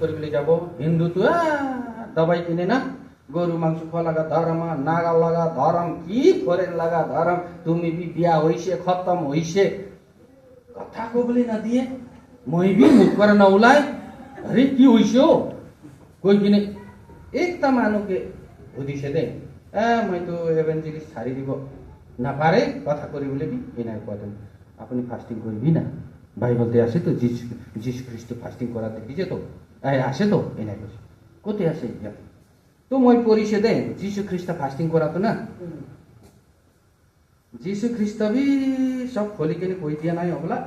করে যাব হিন্দু তো দবাই কিনে না গরু মাংস খাওয়া লাগা ধর্ম নাগা লাগা ধর্ম কি ফরেন লাগা ধর্ম তুমি বি বিয়া হইছে খতম হইছে কথা কবলি না দিয়ে মই বি মুখ করে না উলাই আরে কি হইছে ও কই কিনে একটা মানুষকে বুঝিছে দে মই তো এভেঞ্জেলিস্ট ছাড়ি দিব না পারে কথা করি বলে বি এনার কথা আপনি ফাস্টিং করবি না বাইবেলতে আসে তো যিশু খ্রিস্ট ফাস্টিং করা দেখিছে তো আসে তো এনার কাছে কোথায় আসে তো মই পরিষে দে যিশু খ্রিস্ট ফাস্টিং করা তো না যিশু খ্রিস্ট বি সব খোলি কেনে কই দিয়া নাই ওগুলা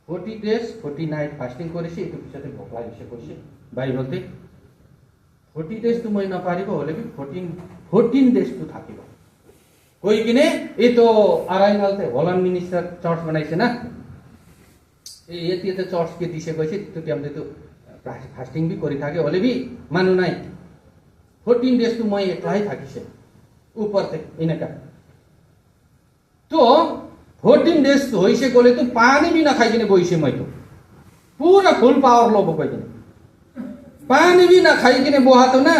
40 days 40 night ফাস্টিং করেছে একটু পিছতে ভোক লাগিছে কইছে বাইবেলতে 40 days তো মই না পারিব হলে বি 14 days তো থাকিব কই কিনে এই তো আরাইনালতে হলান মিনিস্টার চার্চ বানাইছে না এই এতে চার্চ কে দিছে কইছে তো কেমনে তো ফাস্টিং বি করি থাকে হলে বি মানু নাই 14 days তো মই একলাই থাকিছে ऊपर थे इनका तो 14 days तो होइसे गोले तो पानी भी ना खाई किने बोइसे मैं तो पूरा फुल पावर लो बोई किने पानी भी ना खाई किने बोहा तो ना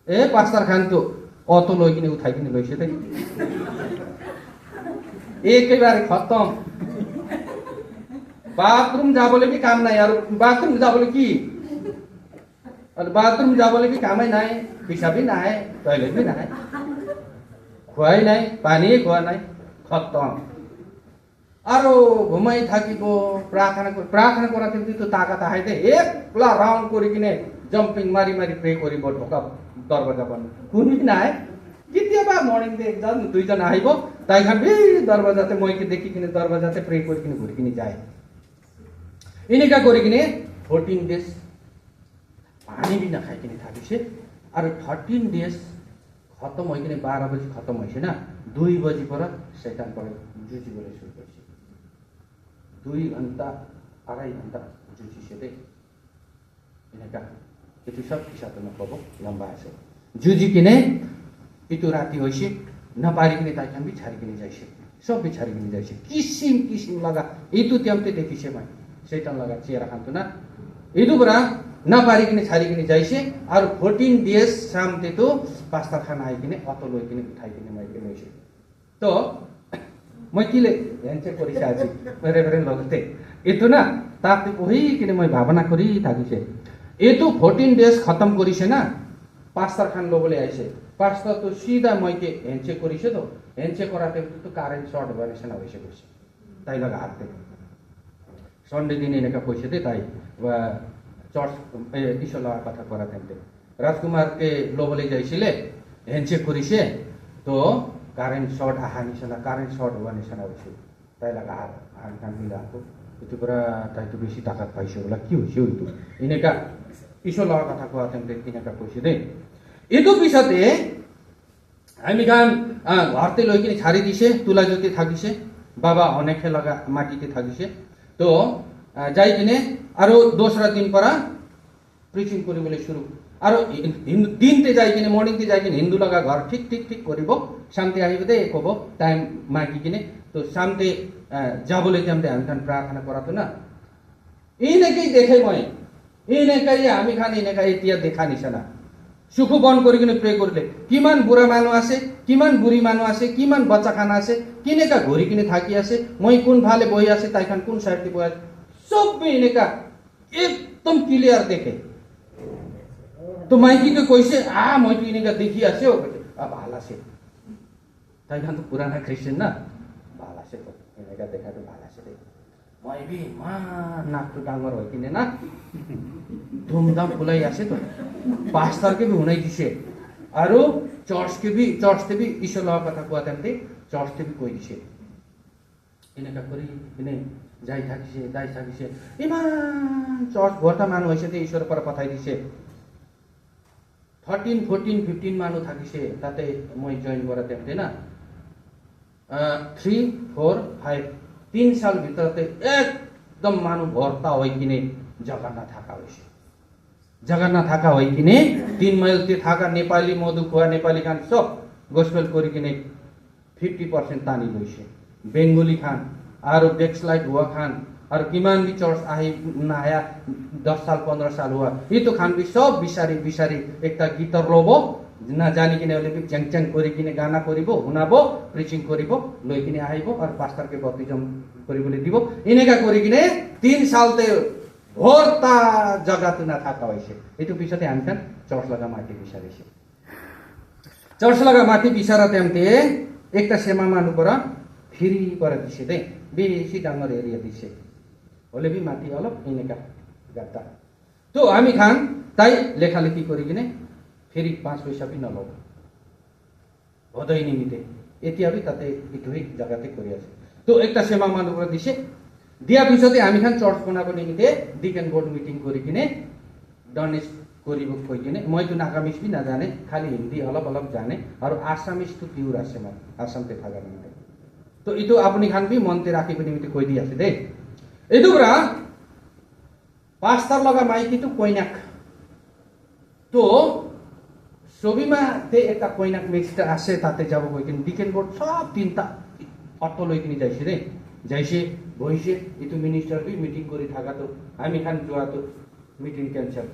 ए पास्टर खान तो অত লই কিনে উঠাই কিনে লইছে তাই একেবারে খতম বাথরুম যাবলে কি কাম নাই আর বাথরুম যাবলে কি আর বাথরুম যাবলে কি কামই নাই পিসাবি নাই টয়লেট বি নাই খোয়াই নাই পানি খোয়া নাই খতম আরো ঘুমাই থাকিব প্রার্থনা করাতে তো টাকা তাহাই দে একলা রাউন্ড করে কিনে জাম্পিং মারি মারি প্রে করিব ঢোকা দরজা বন্ধ কোনই নাই কেতিয়াবা মর্নিং দে একজন দুইজন আহিব তাই খান বি দরজাতে মইকে দেখি কিনে দরজাতে প্রে করে কিনে ঘুরে কিনে যায় এনেকা করে কিনে 14 days পানি বি না খাই কিনে থাকিছে আর 13 days খতম হই কিনে 12 बजे খতম হইছে না 2 बजे পর শয়তান পরে জুজি বলে শুরু করছে 2 ঘন্টা 2.5 ঘন্টা জুজি সেদে এনেকা itu सब kisah na kobo lamba ase juji kine itu rati hoise na pari kine tai kan bi chari kine jaise sob bi chari kine jaise kisim laga itu tiamte dekhise mai setan laga chera khanto na itu bra na pari kine chari kine jaise ar 14 days samte to pasta khana ai kine auto loi kine uthai kine mai kine hoise to মই কিলে এনচে করিছে আজি মেরে মেরে লগতে itu na তাতে ওই কিনে মই ভাবনা করি থাকিছে ये तो 14 days खत्म करिसे ना पास्टर खान लो बोले आइसे पास्टर तो सीधा মই के हेंचे करिसे तो हेंचे कराते तो कारेंट शॉर्ट बनेছে না হইছে কইছে তাই লাগা হাতে সন্ডে দিন এনেকা কইছে দে তাই চর্চ ইশলা কথা করাতে রাজকুমার কে লো বলে যাইছিলে হেंचे করিছে তো কারেন্ট শর্ট আহানিছে না কারেন্ট শর্ট বনেছে না হইছে তাই লাগা হাত কান মিলা তো itu pura তাই তো বেশি টাকা পাইছে বলা কি হইছে হইতো এনেকা ইশলা কথা কোয়াতে এনেকা কইছে দে এতো পিছতে আমি গান ঘরতে লই কিনে ছাড়ি দিছে তুলা জতি থাকিছে বাবা অনেকে লাগা মাটিতে থাকিছে তো যাই কিনে আরো দোসরা দিন পরা প্রিচিং করি বলে শুরু আরো দিনতে যাই কিনে মর্নিং তে যাই কিনে হিন্দু লাগা ঘর ঠিক ঠিক ঠিক করিব শান্তি আহিবে দে কব টাইম মাগি কিনে তো শান্তি যা বলে যে আমরা আনখান প্রার্থনা করাতো না এই নাকি দেখে মই এই নাকি আমি খান এই নাকি এতিয়া দেখা নিছে না সুখ বন করি কিনে প্রে করলে কিমান বুড়া মানুষ আছে কিমান বুড়ি মানুষ আছে কিমান বাচ্চা খানা আছে কিনেকা ঘুরি কিনে থাকি আছে মই কোন ভালে বই আছে তাই খান কোন সাইডে বই আছে সব এনেকা একদম ক্লিয়ার দেখে তো মাইকি কে কইছে মই তো এনেকা দেখি আছে ও ভালো আছে তাই খান তো পুরানা খ্রিস্টান না ভালো আছে তো এনেকা দেখা তো ভালো আছে মই বি মা নাক তো ডাঙর হয় কিনে না ধুমধাম ফুলাই আছে তো পাস্টার के भी हुनै दिसे आरो चर्च ते भी ईश्वर কথা কোয়াতে चर्च ते भी কই দিছে এনেকা করি কিনে যাই থাকিছে দাই থাকিছে ইমান চর্চ ভর্তা মানুষ হইছে তে ঈশ্বর পর কথাই দিছে 13 14 15 মানুষ থাকিছে তাতে মই জয়েন করাতে না 3 4 5 3 साल ভিতরতে একদম মানুষ ভর্তা হই কিনে জায়গা না থাকা হইছে जगह ना थाका होई किने 3 माइल ते थाका नेपाली मधु खुआ नेपाली खान सब गोस्पेल करी किने 50% तानी लइसे बेंगली खान आरो बैकस्लाइड हुआ खान और किमान भी चर्च आए ना आया 10 साल 15 साल हुआ ये तो खान भी सब बिसारी बिसारी एक गीतर लोबो ना जानी किने भी चैंग चैंग करी किने गाना करिबो हुनाबो प्रिचिंग करिबो लई किने आइबो और पास्टर के बप्तिजम करिबोले दिबो इनेका करी किने 3 साल ते भोरता जग्गा तुना थाका होइसे एतु पिछते हामीखान चर्च लगा माथि बिसारेसे चर्च लगा माथि बिसारा तेमते एकटा सेमा मानु पर फेरि पर दिसे दे बेसी डांगर एरिया दिसे ओले भी माथि अलप इनेका गाता तो हामी खान ताई लेखालेखी करिकिने फेरि 5 पैसा पनि नलौ होदै निमिते एतियाबी ताते इतुही जग्गाते करियाছে तो एकटा सेमा मानु पर दिसे दिया पिछते हामी खान चर्च बनाको निमिते डिकन बोर्ड मिटिङ करिकिने डनेस करिबो कइकिने मैं तो नागामिस भी ना जाने खाली हिंदी अलग अलग जाने और आसामिस तो प्योर आसे मैं आसाम ते थागा निमिते तो इतो अपनी खान भी मनते राखेको निमिते कइ दियाছে दे एदुरा पास्टर लगा माइकी तो कोइनाक तो ছবিমা তে একটা কইনাক মিক্সটা আসে তাতে যাব কইকিন ডিকেন বোর্ড সব তিনটা অটো লইকিনি যাইছে রে যাইছে বইছে ইতু মিনিস্টার বি মিটিং করি থাকা তো আমি খান জোয়া তো মিটিং ক্যান্সেল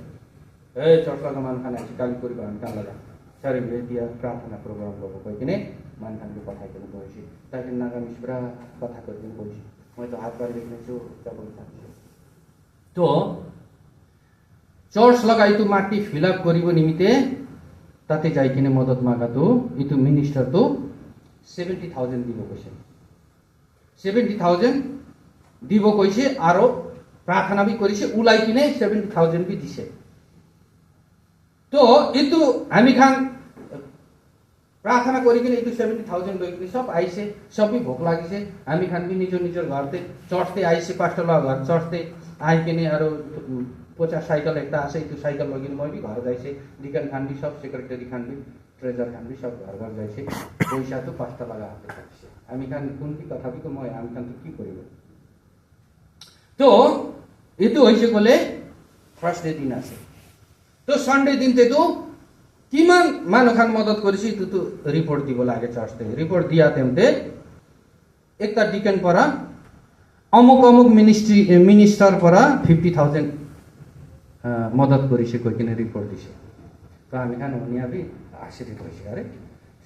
এ চট্টগ্রাম মান খান আছে কালি করিবা আমি কান লাগা সারি বে দিয়া প্রার্থনা প্রোগ্রাম করব কইকিনে মান খানকে পাঠাই কেন বইছে তাকে নাগামিস ব্রা কথা কইকিন বইছে মই তো হাত পারি দেখনেছো কেবল থাকছে তো চর্চ লাগাই তো মাটি ফিল আপ করিব নিমিতে ताते जाइकिने मदत मागा तो इतु मिनिस्टर तो 70,000 दिबो कइसे 70,000 दिबो कइसे आरो प्रार्थना भी करिसे उलाइकिने 70,000 भी दिसे तो इतु हामी खान प्रार्थना करिकिने इतु 70,000 लइकिने सब आइसे सबै भोक लागिसे हामी खान भी निजो निजो घरते चर्चते आइसे पास्टर ला घर चर्चते आइकिने आरो 50 साइकल एक आसे इतु साइकल लगिन मैं भी घर जाइसे डिकन खान भी सब सेक्रेटरी खान भी ट्रेजर खान भी सब घर घर जाइसे पैसा तो 5 टा लगा हाते थाकছে আমি খান কোন কি কথা বি মই আমি খান তো কি করিব তো এতু হইছে বলে ফার্স্ট দিন আছে তো সানডে দিনতে তো কিমান মানো খান মদত করিছি তো তো রিপোর্ট দিব লাগে চার্চতে রিপোর্ট দিয়া তেমতে একটা ডিকন পরা অমুক অমুক মিনিস্টার পরা 50,000 मदत करिसे कइकिने रिपोर्ट दिसे तो हामी खान हुनिया भी आश्चर्य भइसे अरे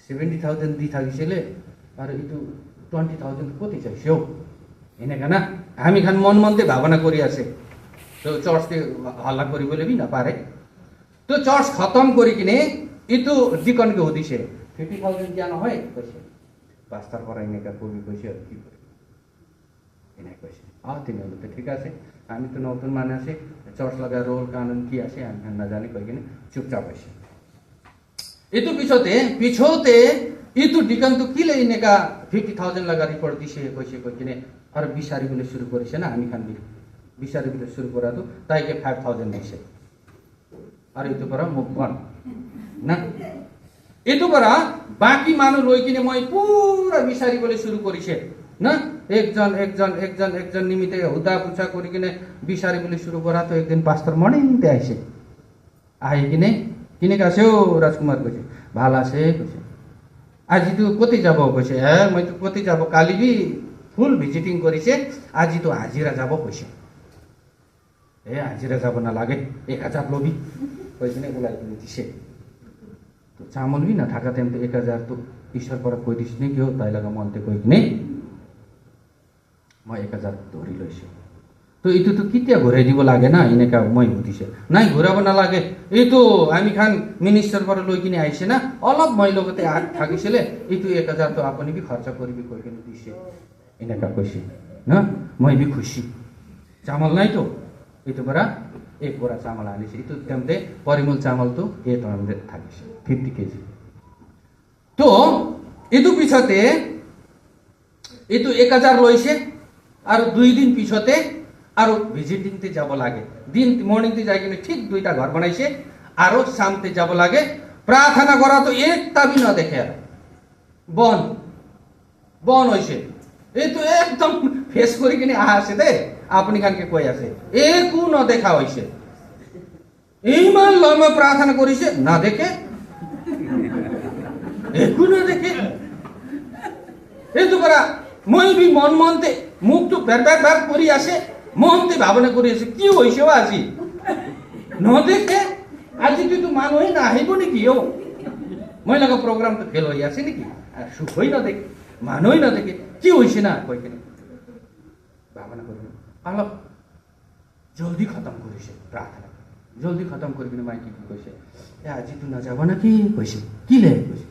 70,000 दि थाकिसेले अरे इतु 20,000 कति चाहियो हिनेका ना हामी खान मन मनते भावना करियाছে तो चर्च ते हल्ला करी बोले भी ना पारे तो चर्च खत्म करिकिने इतु डिकन के होदिसे 50,000 ज्ञान হয় কইছে পাস্তার পরাইনেকা কবি কইছে কি করে এনে কইছে তিনিহरु त ठीक আছে हामी तो नौतन माने আছে चर्च लगा रोल कानून की আছে हामी ना जाने कइकिने चुपचाप হইছে इतु पिछोते इतु डिकन तो किले इनेका 50,000 लगा रिपोर्ट दिसे कइसे कइकिने और बिसारी बोले शुरू करिसे ना हामी खान भी बिसारी बोले शुरू करा तो ताइके 5,000 दिसे और इतु पर मुख बन ना इतु पर बाकी मानु लइकिने মই पूरा बिसारी बोले शुरू करिसे ना एक जन निमित्ते हुदा पुछा करिकिने बिसारी बोले शुरू करा तो एक दिन पास्टर मर्निङ ते आइसे आइकिने किने कासे ओ राजकुमार कइसे भाला से कइसे आज तो कति जाबो कइसे ए मैं तो कति जाबो काली भी फुल विजिटिङ करिसे आज तो हाजिरा जाबो कइसे ए हाजिरा जाबो ना लागे 1000 लोबी कइकिने उलाइकिने दिसे तो चामल भी ना थाका तेम तो 1000 तो ईश्वर पर कोइ दिसने के हो ताइ लगा मनते कइकिने मैं 1000 धरी लैसे तो इतु तो कित्या घुराइ দিব লাগে না ইনেকা মই হতিছে নাই ঘুরাবো না লাগে এই তো আমি খান মিনিস্টার पर লইকিনে আইছে না অলপ মই লগতে থাকিছিলে ইতু 1000 তো আপনি भी खर्च করিবি কইকিনে দিছে ইনেকা কইছে না মই भी खुशी चामल নাই তো इतु बरा एक बोरा चामल आनिছে इतु तेमते परिमल चामल तो 800 থাকিছে 50 केजी तो इतु पिछते इतु 1000 लइसे और 2 दिन पिछते और विजिटिंग ते जाबो लागे दिन मर्निंग ते जाइकिने ठीक 2टा घर बनाइसे और शाम ते जाबो लागे प्रार्थना करा तो एकटा भी न देखे बन होइसे ए तो एकदम फेस करिकिने आसे दे आपनी खान के कोइ आसे एकु न देखा होइसे इमान लम्बा प्रार्थना करिसे ना देखे एकु न देखे ए तो बरा মই भी मन मनते मुख तो बैर करी आसे মনতে ভাবনা কৰি আছে কি হৈছে আজি নদেখে আজি তুইতো মানুহে নাহিব নেকি অ মই লগা প্ৰগ্ৰামটো ফেল হৈ আছে নেকি সুখ হৈ নদেখে মানুহে নদেখে কি হৈছে না কৈ কিনে ভাবনা কৰি অলপ জলদি খতম কৰিছে প্ৰাৰ্থনা জলদি খতম কৰি কিনে মাইকী কি কৈছে আজিতো নাযাব নেকি কৈছে কি লে কৈছে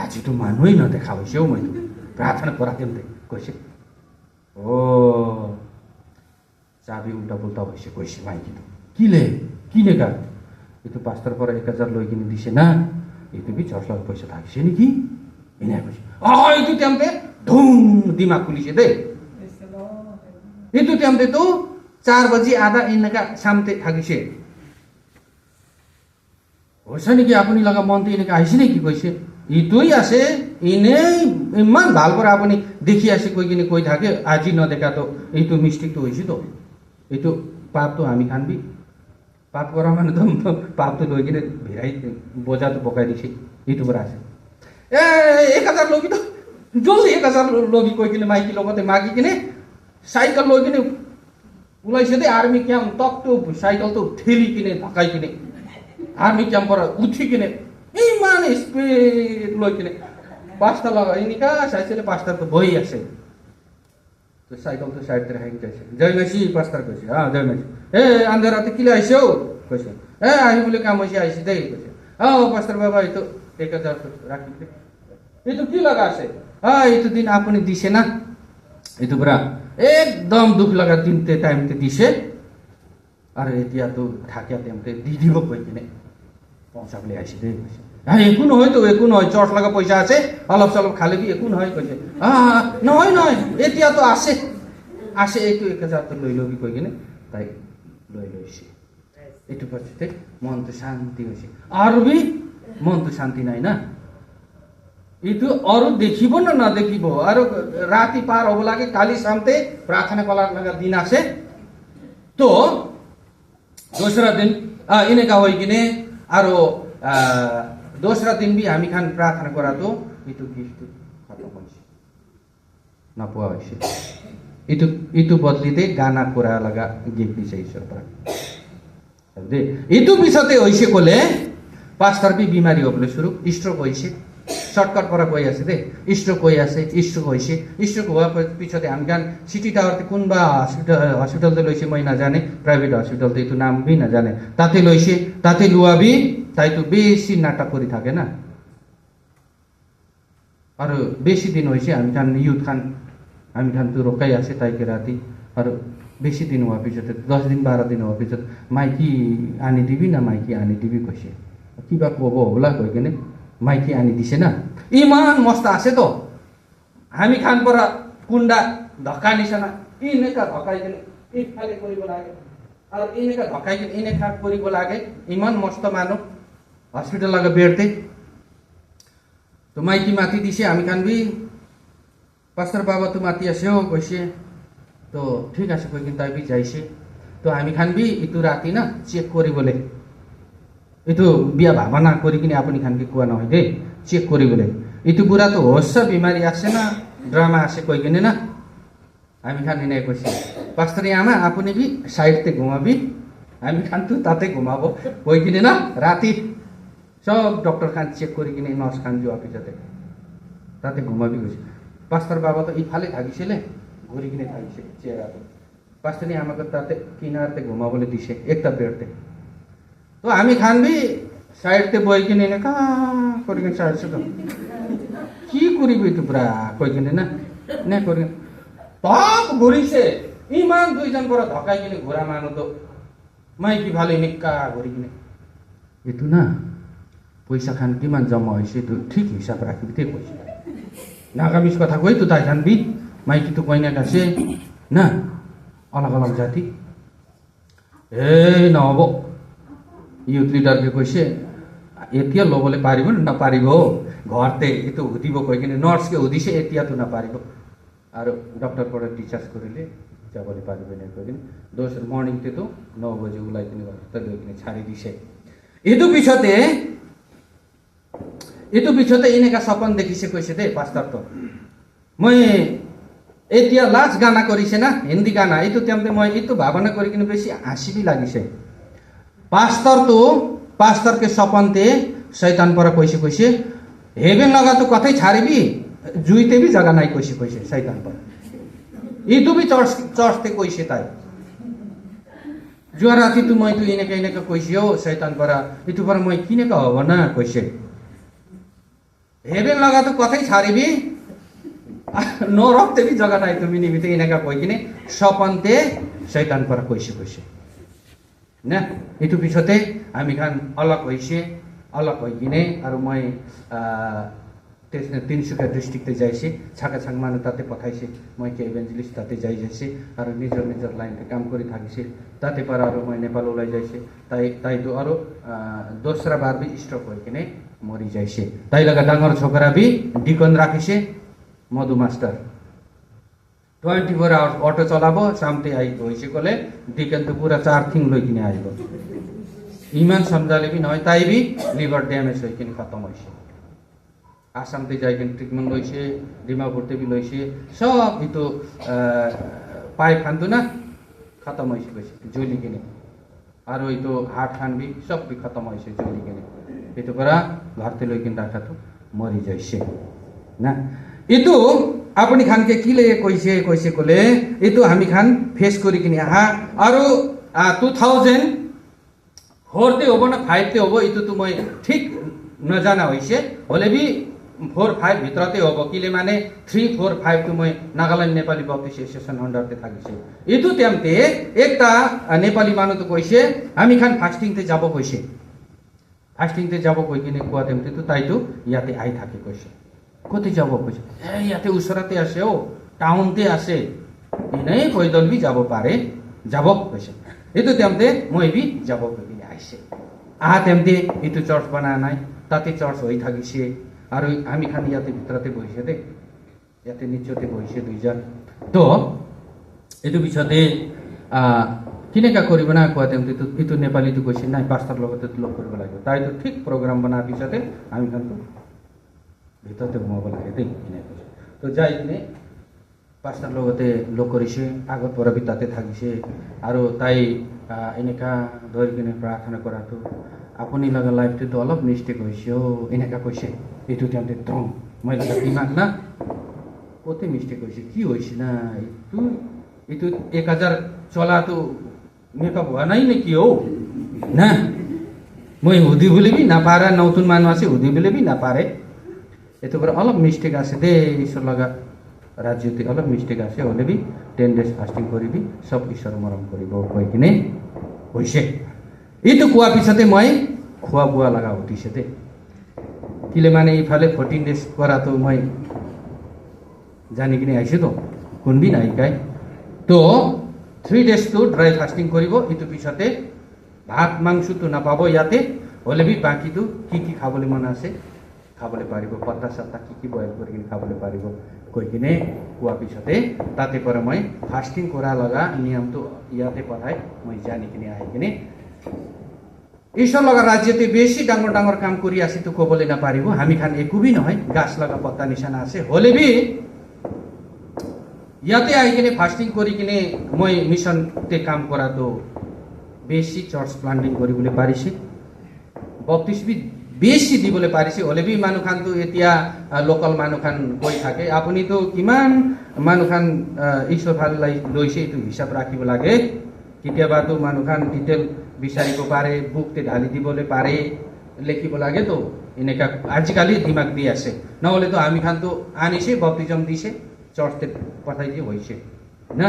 আজিতো মানুহেই নদেখা হৈছে অ মইতো প্ৰাৰ্থনা কৰাতেম দে কৈছে অ চাবি উল্টা পুল্টা হৈছে কৈছে মাইকীটো কি লে কিনে কা এইটো পাঁচটাৰ পৰা 1000 লৈ কিনে দিছে না এইটো বি 6 লাখ পইচা থাকিছে নেকি এনে কৈছে এইটো টাইমতে ধুম দিমাগ খুলিছে দে এইটো টাইমতে তো 4 बजी आधा এনেকা সামতে থাকিছে হৈছে নেকি আপুনি লগা মনতে এনেকা আহিছে নেকি কৈছে ইটোই আছে এনেই ইমান ভাল করে আপুনি দেখি আসে কৈ কিনে কৈ থাকে আজি নদেখা তো এইটো মিস্টেক তো হয়েছে তো এইটো পাপ তো আমি খানবি পাপ করা মানে তো পাপ তো লৈ কিনে ভিড়াই বোঝা তো পকাই দিছে এইটো পৰা আছে 1000 লবি তো জলদি 1000 লবি কৈ কিনে মাইকি লগতে মাগি কিনে সাইকেল লৈ কিনে উলাইছে দে আর্মি ক্যাম্প তক তো সাইকেল তো ঠেলি কিনে ঢাকাই কিনে আর্মি ক্যাম্প পৰা উঠি কিনে ইমান স্পিড লৈ কিনে পাঁচটা লাগাই নিকা সাইকেলে পাঁচটা তো বই আছে তো সাইকেল তো সাইড তে হ্যাং যাইছে জয় মেসি পাঁচটা কইছে হ্যাঁ জয় মেসি আন্ধারাতে কিলে আইছো কইছে আই বলে কাম হইছে আইছি দেই কইছে পাঁচটার বাবা এই তো 1000 রাখি দে এই তো কি লাগা আছে এই তো দিন আপনি দিছে না এই তো পুরা একদম দুখ লাগা দিনতে টাইমতে দিছে আর এতিয়া তো ঢাকিয়া তেমতে দি দিব কই কিনে পৌঁছাবলে আইছি দে কইছে একো নহয় তো একো নহয় চট লাগা পয়সা আছে অলপ সলপ খালি কি একো নহয় কইছে নহয় নহয় এতিয়া তো আছে আসে এইটো 1000 তো লই লবি কই কিনে তাই লই লইছে এইটো পছতে মন তো শান্তি হইছে আর বি মন তো শান্তি নাই না এইটো আৰু দেখিব না না দেখিব আৰু ৰাতি পাৰ হ'ব লাগে কালি সামতে প্ৰাৰ্থনা কৰাৰ লগা দিন আছে তো दोसरा दिन এনেকা হৈ কিনে আৰু दोसरा दिन বি আমি খান প্ৰাৰ্থনা কৰা তো এইটো গিফট খতম হৈছে না পোৱা হৈছে এইটো বদলিতে গানা কৰা লগা গিফট দিছে ঈশ্বৰ পৰা দে এইটো পিছতে হৈছে কলে পাঁচটাৰ বি বিমাৰী হ'বলৈ শুরু স্ট্রোক হৈছে শর্টকাট করা কই আছে দে স্ট্রোক কই আছে স্ট্রোক হইছে স্ট্রোক হওয়ার পিছতে আমি গান সিটি টাওয়ারতে কোনবা হসপিটালতে লইছে মই না জানে প্রাইভেট হসপিটালতে তো নাম বি না জানে তাতে লইছে তাতে লুয়াবি তাই তো বেশি নাটক করি থাকে না আর বেশি দিন হইছে আমি খান তো রোকাই আছে তাই কে রাতি আর বেশি দিন হওয়ার পিছতে 10 দিন 12 দিন হওয়ার পিছত মাইকি আনি দিবি না মাইকি আনি দিবি কইছে কিবা কব ওলা কই কেনে মাইকি আনি দিছে না ইমান মস্ত আছে তো আমি খান পরা কুন্ডা ধক্কা নিছে না এনেকা ধকাই কিনে ইফালে কৰিব লাগে আৰু এনেকা ধকাই কিনে এনেকা কৰিব লাগে ইমান মস্ত মানুহ হসপিটাল লাগা বেডতে তো মাইকি মাতি দিছে আমি খান বি পাস্টার বাবা তো মাতি আসেও কইছে তো ঠিক আছে কই কিন্তু তাই বি যাইছে তো আমি খান বি ইতু রাতি না চেক করি বলে এইটো বিয়া ভাবনা কৰি কিনে আপুনি খানকে কোৱা নহয় দেই চেক কৰি বলে এইটো বুঢ়া তো হস্য বিমাৰী আছে না ড্রামা আছে কই কিনে না আমি খান এনে কৈছে পাঁচটারি আমা আপুনি বি সাইডতে ঘুমাবি আমি খান তো তাতে ঘুমাবো কই কিনে না রাতি সব ডক্টর খান চেক কৰি কিনে নাৰ্স খান যোৱা পিছতে তাতে ঘুমাবি কৈছে পাঁচটার বাবা তো ইফালে থাকিছিলে ঘুরি কিনে থাকিছে চেয়ারাতে পাঁচটারি আমাকে তাতে কিনারতে ঘুমাবলে দিছে একটা বেডতে তো আমি খান বি সাইডতে বই কিনে এনেকা কৰি কিনে চাইছো তো কি কৰিবি তো পুৰা কই কিনে না নে কৰি টপ ঘুৰিছে ইমান দুইজন পৰা ধকাই কিনে ঘোরা মানু তো মাইকি ভালো এনেকা ঘুরি কিনে এইটো না পয়সা খান কিমান জমা হয়েছে তো ঠিক হিসাব রাখিবি তে কৈছে নাগামিজ কথা কই তো তাই খানবি মাইকি তো কইনা কাছে না अलग अलग জাতি নহব ইউথ লিডারকে কৈছে এতিয়া ল'বলৈ পাৰিব নাপাৰিব ঘৰতে এইটো সুধিব কৈ কিনে নাৰ্ছকে সুধিছে এতিয়াতো নাপাৰিব আৰু ডক্টৰ পৰা ডিচাৰ্জ কৰিলে যাবলৈ পাৰিব নে কৈ কিনে দোসৰ মৰ্নিংতে তো 9 बजे ওলাই কিনে হসপিটাল লৈ কিনে ছাড়ি দিছে এইটো পিছতে এনেকা সপন দেখিছে কৈছে দে পাঁচটাৰ তো মই এতিয়া লাস্ট গানা কৰিছে না হিন্দী গানা এইটো তেমতে মই এইটো ভাৱনা কৰি কিনে বেছি হাঁহি লাগিছে पास्टरके सपनते शैतान पर কৈছে हेभेन लगा तो कतै छाड़बी जुईते भी जगह नहीं কৈছে शैतान पर इतु भी चर्चते কৈছে ताई जुआ राति तू मैं तू इनेका কৈছে हो शैतान पर इतु पर मैं किनेका हो ना কৈছে हेभेन लगा तो कतै छाड़बी नो रखते भी जगह नहीं तुम निमित्त इनेका কৈकिने सपनते शैतान पर কৈছে ना इतु पिछते हामी खान अलग होइकिने और मैं तिनसुकिया डिस्ट्रिक्ट जाइसे छाकाछाङ मानु ताते पठाइसे मैं के इभेन्जलिस्ट ताते जाइसे और निजर लाइन काम करी थाकिसे ताते पर और मैं नेपाल ओलाई जाइसे ताई तो और दोस्रा बार भी स्ट्रोक होइकिने मरि जाइसे ताई लगा डांगर छोकरा भी डिकन राखिसे मधु मास्टर 24 आवर्स ऑटो चलाबो शामते आई होइसेकोले डिकन तो पूरा 4 थिङ लइकिने आइबो इमान समझाले भी नय ताई भी लिभर डैमेज होइकिने खत्म होइसे आसामते जाइकिन ट्रिटमेंट लइसे डिमापुरते भी लइसे सब इतो पाइप खान्तु ना खत्म होइसे जोलिकिने आरो इतो हार्ट खान भी सब भी खत्म होइसे जोलिकिने इतो करा घरते लइकिन राखा तो मरि जाइसे ना इतो अपनी खान के किले कैसे कोले इतो हामी खान फेस करिकिने हा आरो 2004 ते होबो ना 5 ते होबो इतो तो मैं ठीक न जाना होइसे होले भी 4-5 भित्रते होबो किले माने 3-4-5 तो मैं नागालैंड नेपाली बप्तिस्ट एसोसिएसन अंडर ते थाकिसे इतो तेमते एकटा नेपाली मानु तो कैसे हामी खान फास्टिंग ते जाबो कैसे फास्टिंग ते जाबो कइकिने कुआ तेमते तो ताई तो याते आई थाके कैसे कति যাব কৈছে ইয়াতে ওচৰতে আছে ও টাউনতে আছে ইনাই কৈদল বি যাব পাৰে যাব কৈছে এটো তেমতে মই বি যাব কইলে আইছে তেমতে এটো চার্চ বানা নাই তাতে চার্চ হই থাকিছে আর আমি খান ইয়াতে ভিতরতে বইছে দে ইয়াতে নিচতে বইছে দুইজন তো এটো পিছতে কিনেকা করিব না কোয়া তেমতে তো এটো নেপালি তো কইছে নাই পাস্টার লগতে তো লগ কৰিব লাগিব তাই তো ঠিক প্রোগ্রাম বানা পিছতে আমি খান তো ভিতরতে ঘুমাব লাগে দেই তো যাই কিনে পাঁচটার লগতে লগ কৰিছে আগত পৰা বিতাতে থাকিছে আৰু তাই এনেকা ধৰি কিনে প্ৰাৰ্থনা কৰাটো আপুনি লগা লাইফটো তো অলপ মিষ্টেক হৈছে এনেকা কৈছে এইটো তেমতে টং মই লগা দিমাগ না কতে মিষ্টেক হৈছে কি হৈছে না এইটো 1000 চলা তো মেকআপ हुआ নাই নেকি हो না মই हुदी बोले भी ना पारा नौतुन मानवासी हुदी बोले भी ना पारे यतो पर अलग मिस्टेक आसे दे ईश्वर लगा राज्यते अलग मिस्टेक आसे होले भी 10 डेज फास्टिंग करी भी सब ईश्वर मरम करिबो कइ किने होइसे इतो कुआ पिछते मैं खुआ बुआ लगा होतिसे दे किले माने इफाले 14 डेज करा तो मैं जानि किने आइसे तो कोन भी नाइ काई तो 3 डेज तो ड्राई फास्टिंग करिबो इतो पिछते भात मांस तो ना पाबो याते होले भी बाकी तो की खाबले मन आसे खाबले पारिबो पत्ता सत्ता की बयल करिकिने खाबले पारिबो कइकिने कुआ पिछते ताते पर मैं फास्टिंग करा लगा नियम तो याते पठाई मैं जानि किने आइ किने ईश्वर लगा राज्यते बेसी डांगर काम करी आसे तो कोबले ना पारिबो हामी खान एकु भी नहय गाछ लगा पत्ता निशाना आसे होले भी याते आइ किने फास्टिंग करी किने मैं मिशन ते काम करा तो बेसी चर्च प्लान्टिंग करी बोले पारिसे बप्तिस्ट भी बेसी दिबले पारिसे होले भी मानुखान तो एतिया लोकल मानुखान कोइ थाके आपुनी तो किमान मानुखान ईश्वर फाललाई लइसे तो हिसाब राखिब लागे केतियाबा तो मानुखान डिटेल बिसारिको पारे बुक ते ढाली दिबले पारे लेखिब लागे तो इनेका आजकाली दिमाग दि आसे नहोले तो हामी खान तो आनिसे बप्तिजम दिसे चर्च ते पठाइदि होइसे ना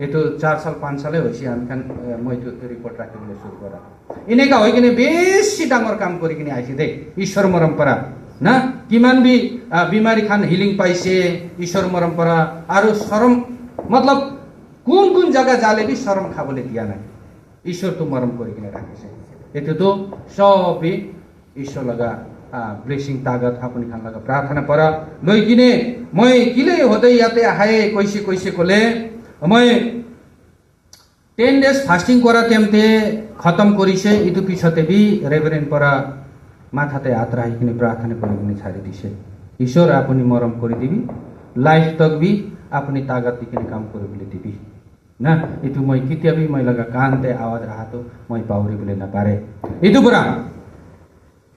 ये 4 साल 5 साल होइसे हामी खान মই तो रिपोर्ट राखिबले सुरु करा इनेका होइकिने बेसी डांगर काम करिकिने आइसे दे ईश्वर परम्परा ना किमान भी बीमारी खान हिलिंग पाइसे ईश्वर परम्परा आरो शरम मतलब कुन जगह जाले भी शरम खाबले दिया ना ईश्वर तो मरम करिकिने राखिसे एतो तो सबे ईश्वर लगा ब्लेसिंग तागत आपुनी खान लगा प्रार्थना पर लइकिने मैं किले होदै याते आए कैसे कोले मैं 10 डेज फास्टिंग करा तेमते खत्म करिसे इतु पिछते भी रेभरेन्ड पर माथाते हात राखिकिने प्रार्थना करिकिने छाडी दिसे ईश्वर आपुनी मरम करि दिबी लाइफ तक भी আপনি তাগাত দিকিনে কাম কৰিবলৈ দিবি না এইটো মই কেতিয়াবি মই লগা কাণতে আৱাজ আহাটো মই পাহৰিবলৈ নাপাৰে এইটো পৰা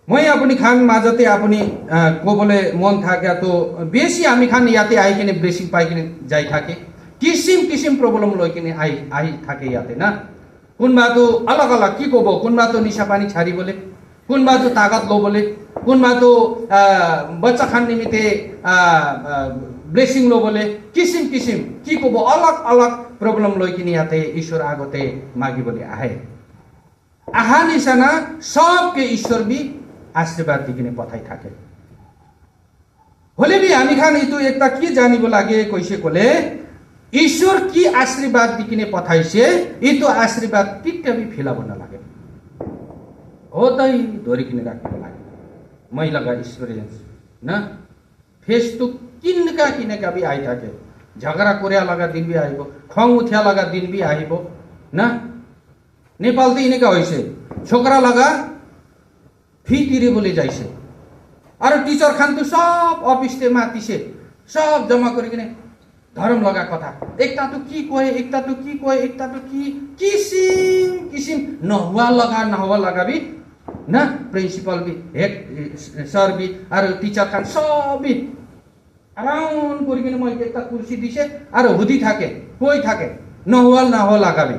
মই আপুনি খান মাজতে আপুনি ক'বলৈ মন থাকে তো বেছি আমি খান ইয়াতে আহি কিনে ব্লেছিং পাই কিনে যাই থাকে কিসিম কিসিম প্ৰব্লেম লৈ কিনে আহি থাকে ইয়াতে না কোনোবাটো অলগ অলগ কি ক'ব কোনোবাটো নিচা পানী ছাড়িবলৈ কোনোবাটো তাগাত ল'বলৈ কোনোবাটো বাচ্চা খান নিমিত্তে ব্লেছিং ল'বলৈ কিসিম কিসিম কি ক'ব অলগ অলগ প্ৰব্লেম লৈ কিনে ইয়াতে ঈশ্বৰ আগতে মাগিবলৈ আহে আহা নিচানা সবকে ঈশ্বৰ বি आशीर्वाद दिकिने पठाइ থাকে হলে বি আমি খান এইটো একটা কি জানিব লাগে কৈছে কলে ঈশ্বৰ কি আশীৰ্বাদ দিকিনে পঠাইছে এইটো আশীৰ্বাদ কেতিয়াবি ফিলাব নালাগে ওটাই ধৰি কিনে ৰাখিব লাগে মই লগা এক্সপেৰিয়েন্স না ফেসটো কিনকা বি আই থাকে ঝগড়া কৰিয়া লগা দিন বি আহিব খং উঠিয়া লগা দিন বি আহিব না নেপালতে এনেকা হৈছে ছোকরা লগা ফি তিরিবলৈ যাইছে আর টিচার খান তো সব অফিসে মাতিছে সব জমা করে কিনে ধর্ম লগা কথা একটা তো কি কয় একটা তো কি কয় একটা তো কি কিসিম কিসিম নহওয়া লগা বি না প্রিন্সিপাল বি হেড স্যার বি আর টিচার খান সবই আরাউন্ড করে কিনে মই একটা কুর্সি দিছে আর হুদি থাকে কই থাকে নহওয়া লাগাবি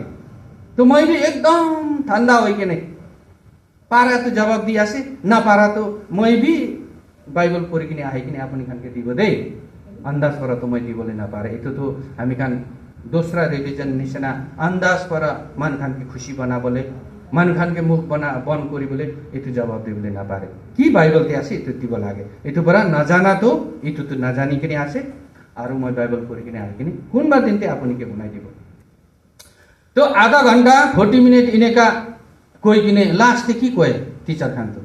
তো মই বি একদম ঠান্ডা হই কিনে পারা তো জবাব দিয়ে আসে না পারা তো মই বি বাইবেল পড়ি কিনে আহি কিনে আপনি খানকে দিব দেই আন্দাজ করা তো মই দিবলে না পারে এতো তো আমি খান दूसरा रिलीजन निशाना अंदाज पर मन खान के खुशी बना बोले मन खान के मुख बना बन करी बोले एतु जवाब दिबले ना पारे की बाइबल ते आसे एतु दिबो लागे एतु बरा ना जाना तो एतु तो ना जानी किने आसे आरो मैं बाइबल पढ़ी किने आइ किने कोनबा दिनते आपनी के बनाइ दिबो तो आधा घंटा 40 मिनट इनेका कोई किने लास्ट की कय टीचर खान तो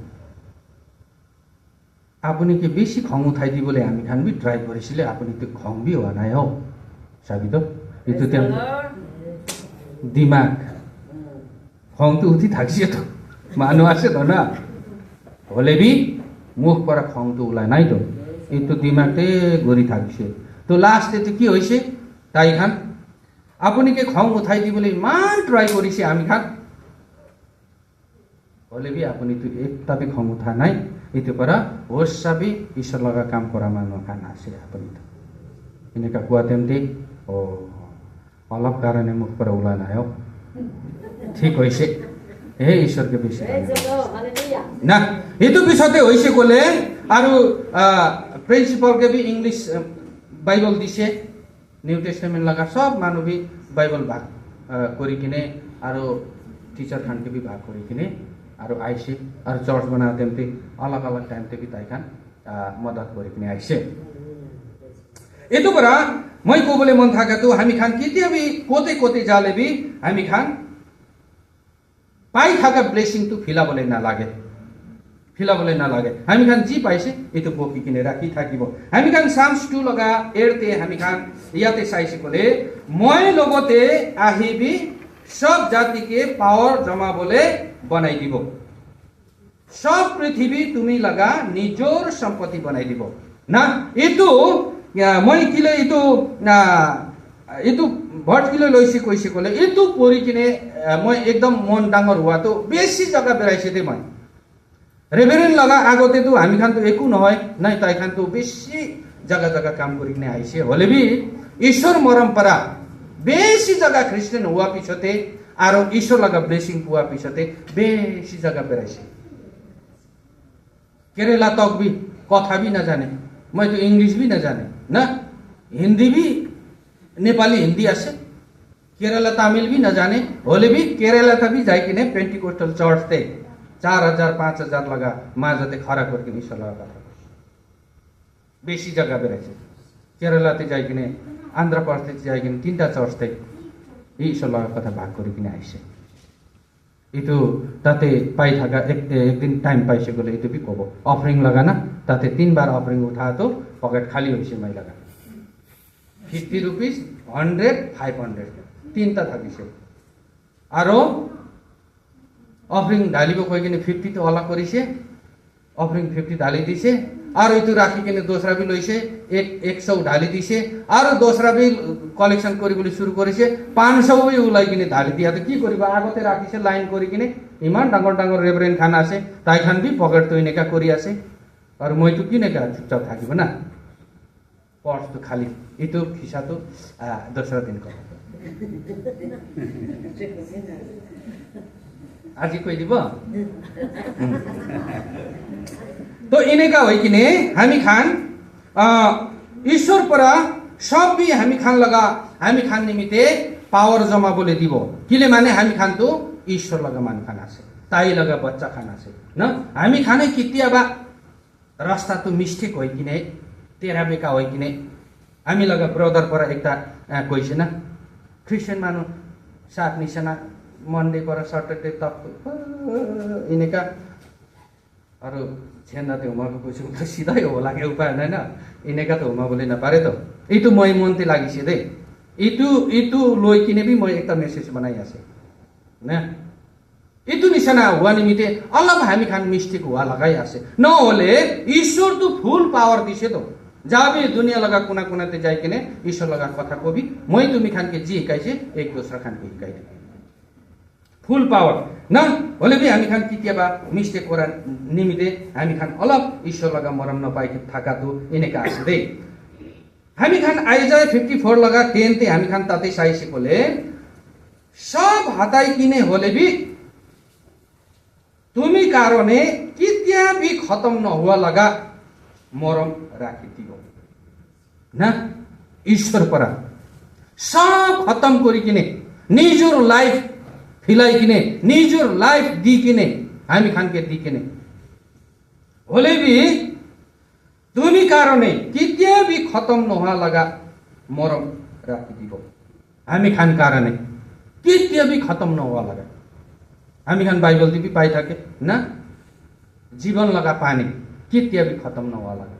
आपनी के बेसी खङ उठाइ दिबले हामी खान बि ट्राई गरिसिले आपनी तो खङ बि हो ना हो साबि तो itu tiang dimak khong tu uthi thakse to manu ase to na hole bi মুখ para khong tu ulai nai to itu dimak te gori thakse to last te ki hoise tai khan apuni ke khong uthai di bole man try korise ami khan hole bi apuni tu ekta bi khong utha nai itu para hosabi ishor laga kam kora manu khan ase apuni to ini ka kuatemti oh অলপ কারণে মুখ पर উলান আয়ো ঠিক হইছে এই ঈশ্বরকে বিশ্বাস না এতো বিষয়তে হইছে কোলে আর principal K B English Bible দিছে নিউ টেস্টামেন্ট লাগা সব মানবী বাইবেল ভাগ করি কিনে আর টিচার খান কে বি ভাগ করি কিনে আর আইছে আর চার্চ বানা তেমতে अलग अलग টাইম তে বি তাই খান মদত করি কিনে আইছে এতো করা মই কোবলে মন থাকে তো हामी खान केतियाबी कोते कोते जालेबी हामी खान पाइ थाका ब्लेसिङ तो फिलाबले ना लागे हामी खान जी पाइसे एतो बोकी किने राखी থাকিব हामी खान साम्स 2 लगा एरते हामी खान याते साइसे कोले মই লগতে আহিবি সব জাতিকে পাওয়ার জমা বলে বানাই দিব সব পৃথিবী তুমি লাগা নিজর সম্পত্তি বানাই দিব না এতো মই কিলে এইটো ভট কিলে লৈছে কৈছে কলে এইটো পৰি কিনে মই একদম মন ডাঙৰ হোৱা তো বেছি জায়গা বেৰাইছে দে মই ৰেভাৰেন্ড লগা আগতে তো আমি খান তো একো নহয় নাই তাই খান তো বেছি জায়গা কাম কৰি কিনে আইছে হলে বি ঈশ্বৰ মৰম পৰা বেছি জায়গা খ্ৰীষ্টান হোৱা পিছতে আৰু ঈশ্বৰ লগা ব্লেসিং পোৱা পিছতে বেছি জায়গা বেৰাইছে কেৰেলা তক বি কথা বি না জানে मैं तो इंग्लिश भी न जाने ना हिंदी भी नेपाली हिंदी आसे केरला तमिल भी न जाने होले भी केरला तभी जाए कि ने पेंटिकोस्टल चर्च थे 4000 5000 लगा माजते खरा करके निशा लगा बेसी जगह पे रहे केरला ते जाए कि ने आंध्र प्रदेश जाए कि तीनटा चर्च थे ईश्वर लगा कथा भाग करके ने आइसे itu tate pai thaga ek din time paise gole itu bi kobo offering lagana tate 3 bar offering utha to pocket khali hoise mai laga 50 rupees 100 500 तीनटा থাকিছে aro offering ডালিব কই কিনে 50 তো ওলা করিছে offering 50 ডালি দিছে और ये राखी के दोसरा भी लैसे 100 ढाली दिसे और दोसरा भी कलेक्शन करी शुरू करेছে 500 भी उलाई किने ढाली दिया तो की करिबा আগতে রাখিছে লাইন করি কিনে ইমান ডাঙর ডাঙর রেভারেন্ড খান আছে তাই খান भी পকেট তো এনেকা করি আছে और মই তো কিনে কা চুপচাপ থাকিব না पर्स तो खाली ये तो खिसा तो दोसरा दिन कर आज कोई दिबो तो इने का होई किने हामी खान ईश्वर पर सब भी हामी खान लगा हामी खान निमित्ते पावर जमा बोले दिबो किले माने हामी खान तो ईश्वर लगा मान खाना से ताई लगा बच्चा खाना से न हामी खाने कितिया बा रास्ता तो मिस्टेक होई किने तेरा बेका होई किने हामी लगा ब्रदर पर एकटा कोइसे ना क्रिश्चियन मानु साथ निसना मंडे पर सैटरडे तक इनेका और छेंदा ते उमा को कुछ तो सीधा ही होला के उपाय नहीं ना इनेका तो उमा बोले ना पारे तो ये तो मैं मन ते लागी से दे इतु लोई किने भी मैं एकटा मेसेज बनाई आसे ना इतु निसना हुआ निमित्ते अलग हामी खान मिस्टेक हुआ लगाई आसे न होले ईश्वर तो फुल पावर दिसे तो जाबे दुनिया लगा कुना कुना ते जाई किने ईश्वर लगा कथा को भी मैं तुमी खान के जी हिकाइसे एक दूसरा खान के हिकाइ फुल पावर न होले भी हामी खान कितिया बा मिस्टेक करा निमित्ते हामी खान अलग ईश्वर लगा मरम न पाइ थाका तो इने का आसे दे हामी खान आइजाय 54 लगा 10 ते हामी खान ताते साइसे कोले सब हटाई किने होले भी तुमी कारणे कितिया भी खत्म न हुआ लगा मरम राखी दियो ना ईश्वर पर सब खत्म करी किने निजोर लाइफ फिलाई किने निजोर लाइफ दी किने हामी खान के दी किने होले भी तुमी कारणे कितिया भी खत्म न हुआ लगा मरम राखी दियो हामी खान कारणे कितिया भी खत्म न हुआ लगा हामी खान बाइबल दी भी पाई थाके ना जीवन लगा पानी कितिया भी खत्म न हुआ लगा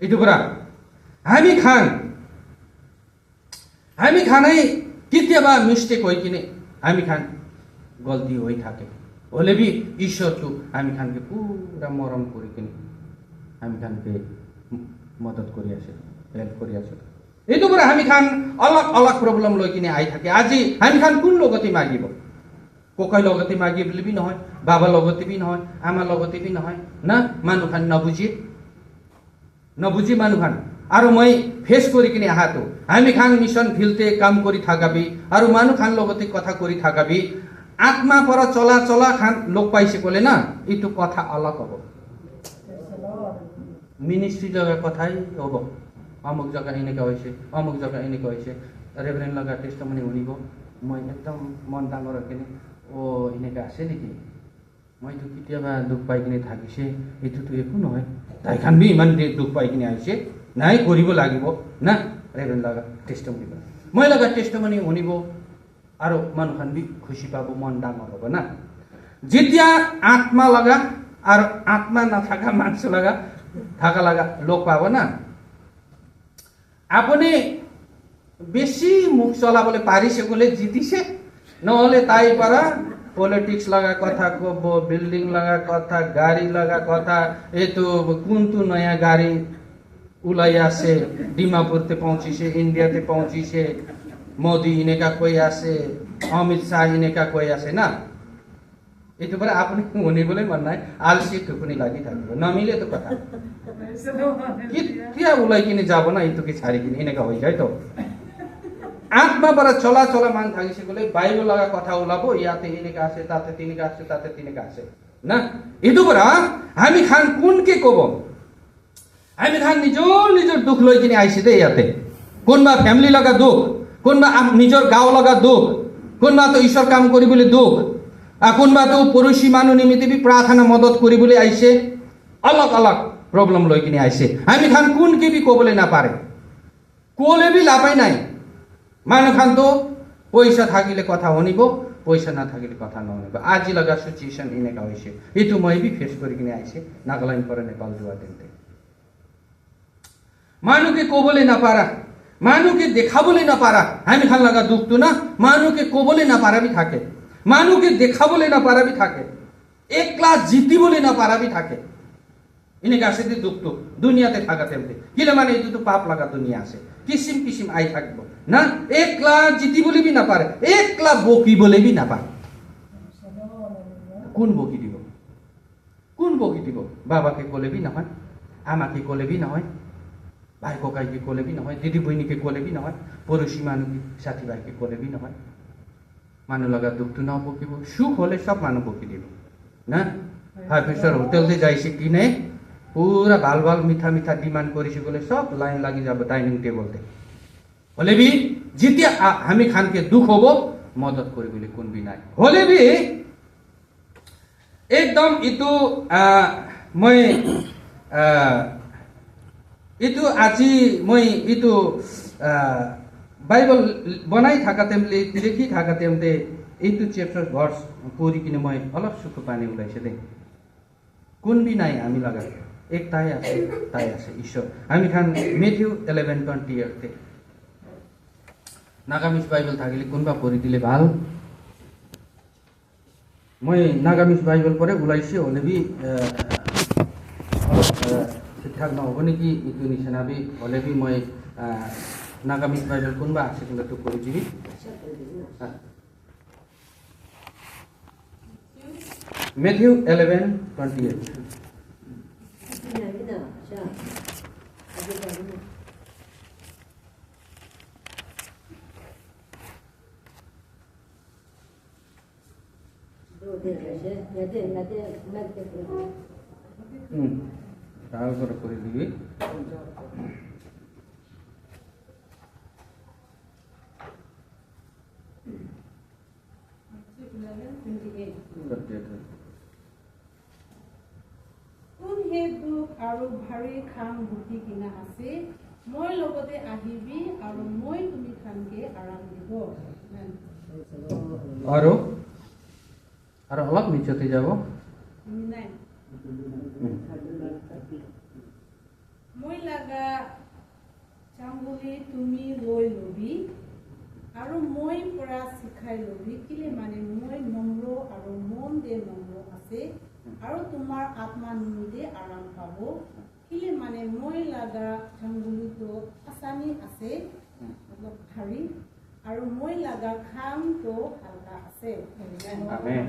इतो बरा हामी खानै कितिया बा मिस्टेक होई किने हामी खान गल्ती होई थाके होले भी ईश्वर तो हामी खान के पूरा मरम करी किने हामी खान के मदद करी आसे हेल्प करी आसे इतो बरा हामी खान अलग अलग प्रॉब्लम लई किने आई थाके आज हामी खान कुन लगती मागिबो कोकै लगती मागिबले भी নহয় बाबा लगती भी নহয় आमा लगती भी নহয় ना मानु खान नबुझी मानु खान आरो मैं फेस करी किने आहा तो हामी खान मिशन फिलते काम करी थाकाबी आरो मानु खान लगती कथा करी थाकाबी आत्मा पर चला चला खान लोक पाइसे कोले ना इतो कथा अलग हबो मिनिस्ट्री जगह कथाई हबो अमुक जगह इने का होइसे अमुक जगह इने का होइसे रेभरेन्ड लगा टेस्टमनी हुनिबो मैं एकदम मन डांगर किने ओ इने का आसे नेकी मैं तो कितियाबा दुख पाई किने थाकिसे इतो तो एकु নহয় ताई खान भी इमान दुख पाई किने आइसे नाइ करिबो लागिबो ना रेभरेन्ड लगा टेस्टमनी मैं लगा टेस्टमनी हुनिबो आरो मन खान भी खुशी पाबो मन डांगर होबो ना जितिया आत्मा लगा और आत्मा न थाका मांस लगा थाका लगा लोक पाबो ना आपने बेसी मुख चला बोले पारिसे कोले जितिसे নহলে তাই পারা पॉलिटिक्स लगा कथा को बिल्डिंग लगा कथा गाड़ी लगा कथा ये तो कुंतु नया गाड़ी उलाया से दीमापुर ते पहुंची से इंडिया ते पहुंची से मोदी इने का कोई आसे अमित शाह इने का कोई आसे ना ये तो बड़ा आपने होने बोले मरना है आलसी ठुकुनी लागी था न मिले तो कथा क्या उलाई किने जाबो ना ये तो की छाड़ी किने इने का हो जाए तो आत्मा पर चला चला मान थाकिसे कोले बाइबल लगा कथा उलाबो याते इने का आसे ताते तिने का आसे ताते तिने का आसे ना इदु बरा हामी खान कुन के कोबो हामी खान निजोर दुख लई किने आइसे दे याते कोनबा फैमिली लगा दुख कोनबा निजोर गाँव लगा दुख कोनबा तो ईश्वर काम करी बोले दुख कोनबा तो पड़ोसी मानु निमित्ते भी प्रार्थना मदद करी बोले आइसे अलग अलग प्रॉब्लम लई किने आइसे हामी खान कुन के भी कोबले ना पारे कोले भी लापाई नाई मानु खान तो पैसा थाकिले कथा होनिबो पैसा ना थाकिले कथा नहोनिबो आज लगा सिचुएशन इने का होइसे इतु मै भी फेस करिकिने आइसे नागालैंड पर नेपाल जुवा दिनते मानु के कोबले ना पारा मानु के देखाबले ना पारा हामी खान लगा दुख तो ना मानु के कोबले ना पारा भी थाके मानु के देखाबले ना पारा भी थाके एकला जीती बोले ना पारा भी थाके এনেকা আছে যে দুখটো দুনিয়াতে থাকা তেমতে কিলে মানে এইটো পাপ লাগা দুনিয়া আছে কিসিম কিসিম আই থাকব না একলা জিতি বলিবি না পারে একলা বকি বলিবি না পারে কোন বকি দিব বাবাকে কলেবি নহয় আমাকে কলেবি নহয় ভাই ককাইকে কলেবি নহয় দিদি বহিনীকে কলেবি নহয় পড়োশী মানুহ সাথী ভাইকে কলেবি নহয় মানুহ লগা দুখটো নবকিব সুখ হলে সব মানুহ বকি দিব না ফাইভ স্টার হোটেলতে যাইছে কিনে পুরা ভাল ভাল মিঠা মিঠা ডিমান্ড কৰিছে গলে সব লাইন লাগি যাব ডাইনিং টেবলতে হলে বি যেতিয়া আমি খানকে দুখ হব মদত কৰিবলৈ কোনবি নাই হলে বি একদম ইটো মই ইটো আজি মই ইটো বাইবেল বনাই থাকা তেমলে লিখি থাকা তেমতে এইটো চ্যাপ্টার ভার্স পঢ়ি কিনে মই অলপ চকু পানী ওলাইছে দেই কোনবি নাই আমি লগা এক তাই আছে ঈশ্বর আমি খান মেথিউ 11:28 তে নাগামিজ বাইবেল থাকিলে কোনবা পঢ়ি দিলে ভাল মই নাগামিজ বাইবেল পরে ওলাইছে হলেবি ঠিকঠাক নহব নেকি ইটো নিচিনাবি হলেবি মই নাগামিজ বাইবেল কোনবা আছে কিন্তু তো কৰি দিবি Matthew 11:28 তাও কৰে দিবি কোনহে দুখ আৰু ভাৰী খাম ভুকি কিনা আছে মই লগতে আহিবি আৰু মই তুমি খানকে আৰাম দিব আৰু অলপ নিচতে যাব নাই মই লাগা চাম বুলি তুমি লৈ লবি আৰু মই পৰা শিখাই লবি কিলে মানে মই নম্ৰ আৰু মন দে নম্ৰ আছে আৰু তোমাৰ আত্মা নিমিতে আৰাম পাব কিলে মানে মই লাগা চাংগুলিটো আসানি আছে মতলব ভাৰী আৰু মই লাগা খামটো হালকা আছে আমেন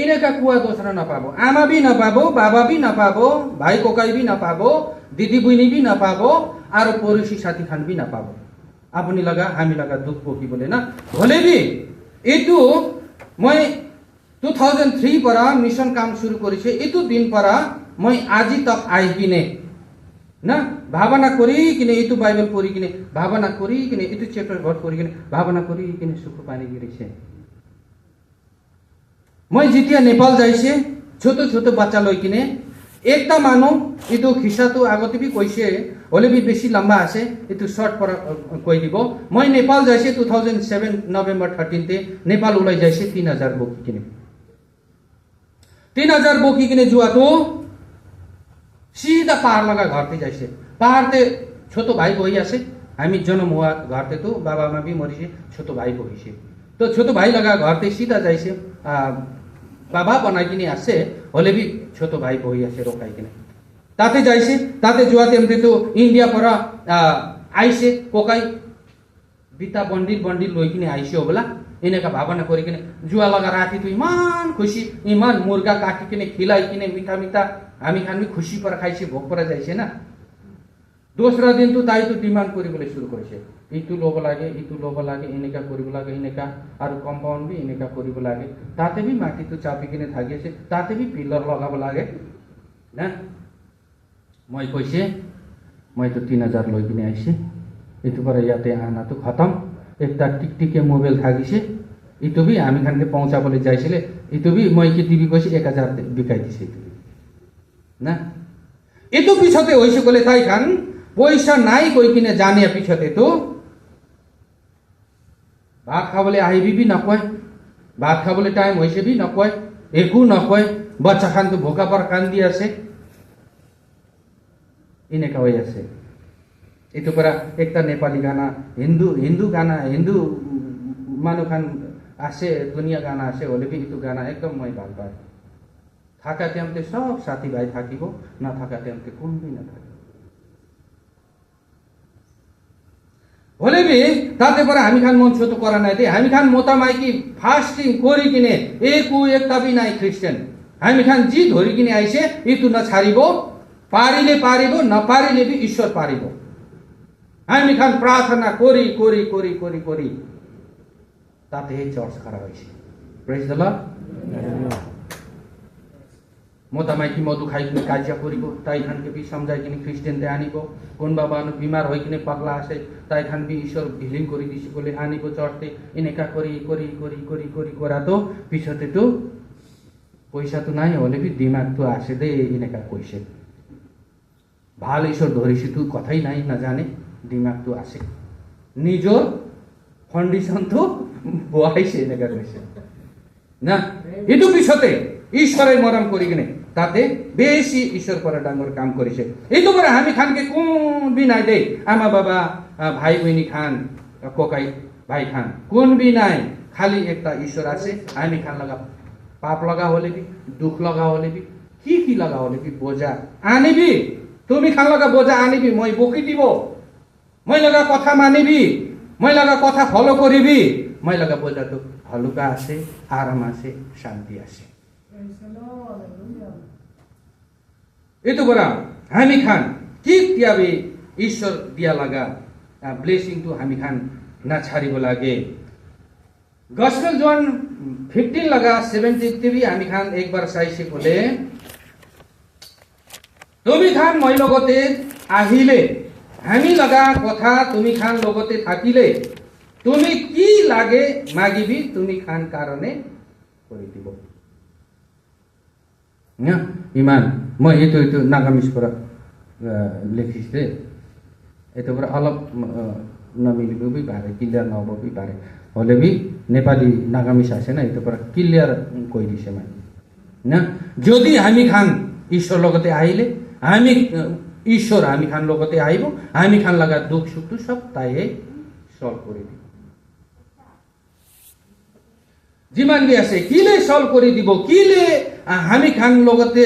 এনেকা কুয়া दोसरा नपाबो आमा भी नपाबो बाबा भी नपाबो भाई कोकाई भी नपाबो दिदी बहिनी भी नपाबो और पड़ोसी साथी खान भी नपाबो अपनी लगा हामी लगा दुख बोकी बोले ना भले भी एटू मैं 2003 पर मिशन काम शुरू करिছে एटू दिन पर मैं आज तक आई किने ना भावना करी किने एटू बाइबल पढ़ी किने भावना करी किने एटू चैप्टर घर पढ़ी किने भावना करी किने सुख पानी गिरिছে मैं जितिया नेपाल जाइছে छोटो छोटो बच्चा লৈ কিনে একটা মানুহ ইটো খিসাটো আগতে বি কৈছে হলে বি বেশি লম্বা আছে ইটো শর্ট पर কৈ দিব মই नेपाल যাইছে 2007 নভেম্বৰ 13 তে नेपाल ওলাই যাইছে 3000 बोकी किने 3000 बोकी किने जुआतो सीधा पहाड़ लगा घर पे जाइছে पहाड़ ते छोटो भाई बही আছে हामी जन्म हुआ घर ते तो बाबा मा भी मरिছে छोटो भाई बहिছে तो छोटो भाई लगा घर ते सीधा जाइছে बाबा बनाई किने आसे हले भी छोटो भाई बही আছে रोकाई किने ताते जाइছে ताते जुआते हमते तो इंडिया पर आइছে कोकाई बिता बंडिल बंडिल লৈ किने आइছে होला এনেকা ভাবনা কৰি কিনে जुआ लगा राती तो इमान खुशी इमान मुर्गा काटी किने खिलाई किने मीठा मीठा हामी खान भी खुशी पर खाइছে भोग पर जाइছে ना दूसरा दिन तो ताई तो डिमांड কৰিবলৈ শুৰু কৰিছে ইটো লব লাগে এনেকা কৰিব লাগে এনেকা আৰু কম্পাউন্ড বি এনেকা কৰিব লাগে তাতে বি মাটি তো চাপি কিনে থাকিছে তাতে বি পিলার লগাব লাগে না মই কৈছে মই তো 3000 লৈ কিনে আইছে ইটো पर ইয়াতে আনা তো খতম একটা টিকটিকে মোবাইল থাকিছে ইটো বি আমি খানকে পৌঁছাবলৈ যাইছিলে ইটো বি মই কি টিভি কৈছে 1000 বিকাই দিছে ইটো না এটো পিছতে হইছে বলে তাই খান পয়সা নাই কই কিনে জানিয়া পিছতে তো ভাত খাবলে আহিবি বি নকয় ভাত খাবলে টাইম হইছে বি নকয় একু নকয় বাচ্চা খান তো ভোকা পর কান্দি আছে এনেকা হই আছে এটো পরা একটা নেপালি গানা হিন্দু গানা হিন্দু মানুহ খান আছে দুনিয়া গানা আছে হলে বি ইটো গানা একদম মই ভাল পাই থাকা টাইমতে সব সাথী ভাই থাকিব, না থাকা টাইমতে কোনদিন না থাকিব। হলে বি তাতে পরে আমি খান মঞ্চ তো করা নাই দে, আমি খান মোতামাই কি ফাস্টিং করি কিনে একটা বি নাই খ্রিস্টান আমি খান জি ধরি কিনে আইছে ইতু না ছাড়িব, পারিলে পারিব, না পারিলে বি ঈশ্বর পারিব। আমি খান প্রার্থনা করি করি করি করি করি তাতে চর্চ করা হয়েছে। Praise the Lord. মোতামাই কি মধু খাই কিনে কাজিয়া করিব, তাই খানকে বি সমঝাই কিনে খ্রিস্টানতে আনিব। কোন বাবা বিমার হয়ে কিনে পাগলা আসে, তাই খান বি ঈশ্বর হিলিং করে দিছি বলে আনিব চর্চে। এনেকা করি করি করি করি করি করা তো পিছতে তো পয়সা তো নাই হলে বি দিমাগ তো আসে দে এনেকা কইছে। ভাল ঈশ্বর ধরিছি তুই কথাই নাই না জানে দিমাগ তো আসে, নিজর কন্ডিশন তো বহাইছে এনেকা কইছে না। এটু পিছতে ঈশ্বরের মরম করি কিনে তাতে বেশি ঈশ্বর পরে ডাঙর কাম করেছে। এই তো পরে আমি খানকে কোন বি নাই দে, আমা বাবা ভাই বইনি খান কোকাই ভাই খান কোন বি নাই, খালি একটা ঈশ্বর আছে। আমি খান লাগা পাপ লগা হলে বি, দুঃখ লগা হলে বি, কি লগা হলে বি বোঝা আনিবি। তুমি খান লগা বোঝা আনিবি, মই বকি দিব। মই লগা কথা মানিবি, মই লগা কথা ফলো করিবি, মই লগা বোঝা তো হালুকা আছে, আরাম আছে, শান্তি আছে। itu bara हामी खान ঠিক দিয়াবে ঈশ্বর দিয়া লাগা ব্লেসিং তো हामी খান না ছাড়িব লাগে। গসপেল জন 15 লাগা 70 বি हामी খান একবার চাইছে বলে তুমি খান মই লগতে আহিলে, আমি লাগা কথা তুমি খান লগতে থাকিলে তুমি কি লাগে মাগিবি তুমি খান কারণে করে দিব না। ইমান মই itu নাগামিস পৰা লেখিছে, এটা পৰা অলপ নমিলিব বি পাৰে, ক্লিয়াৰ নহব বি পাৰে, হলে বি নেপালী নাগামিস আছে না, এটা পৰা ক্লিয়ার কৈ দিছে মানে না। যদি আমি খান ঈশ্বর লগতে আহিলে আমি ঈশ্বর আমি খান লগতে আহিব, আমি খান লাগা দুঃখ সুখ তো সব তাই সলভ করে দিব। যিমান বি আছে কিলে সলভ করে দিব, কিলে আমি খান লগতে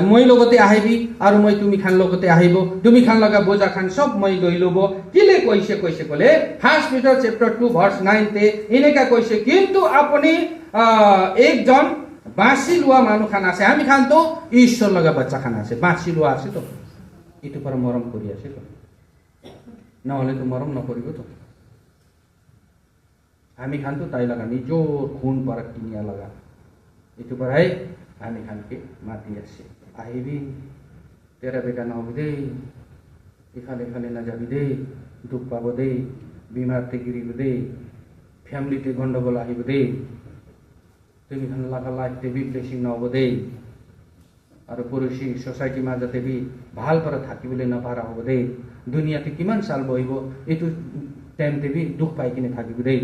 মই লগতে আহিবি আৰু মই তুমি খান লগতে আহিব, তুমি খান লগা বোজা খান সব মই লৈ লব। কিলে কৈছে কৈছে কলে 1 Peter chapter 2 verse 9 তে এনেকা কৈছে, কিন্তু আপুনি একজন বাঁচি লোৱা মানুহ খান আছে, আমি খান তো ঈশ্বৰ লগা বাচ্চা খান আছে, বাঁচি লোৱা আছে তো ইটো পৰা মৰম কৰি আছে তো, নহলে তো মৰম নকৰিব তো। हामी खान तो ताई लगा निजो खून पर किनिया लगा itu berai हामी खान के माती आसे आहिबी तेरा बेटा न होबे दे, इखाले खाले ना जाबी दे, दुख पाबो दे, बीमार ते गिरिबो दे, फैमिली ते गंडगोल आहिबो दे, তুমি খান লাগা লাইফ তে বি ব্লেসিং ন হবো দে, আৰু পুৰুষী সোসাইটি মাজতে বি ভাল পৰা থাকিবলৈ নপাৰা হ'ব দে, দুনিয়াতে কিমান সাল বহিব এইটো টাইমতে বি দুখ পাই কিনে থাকিব দে,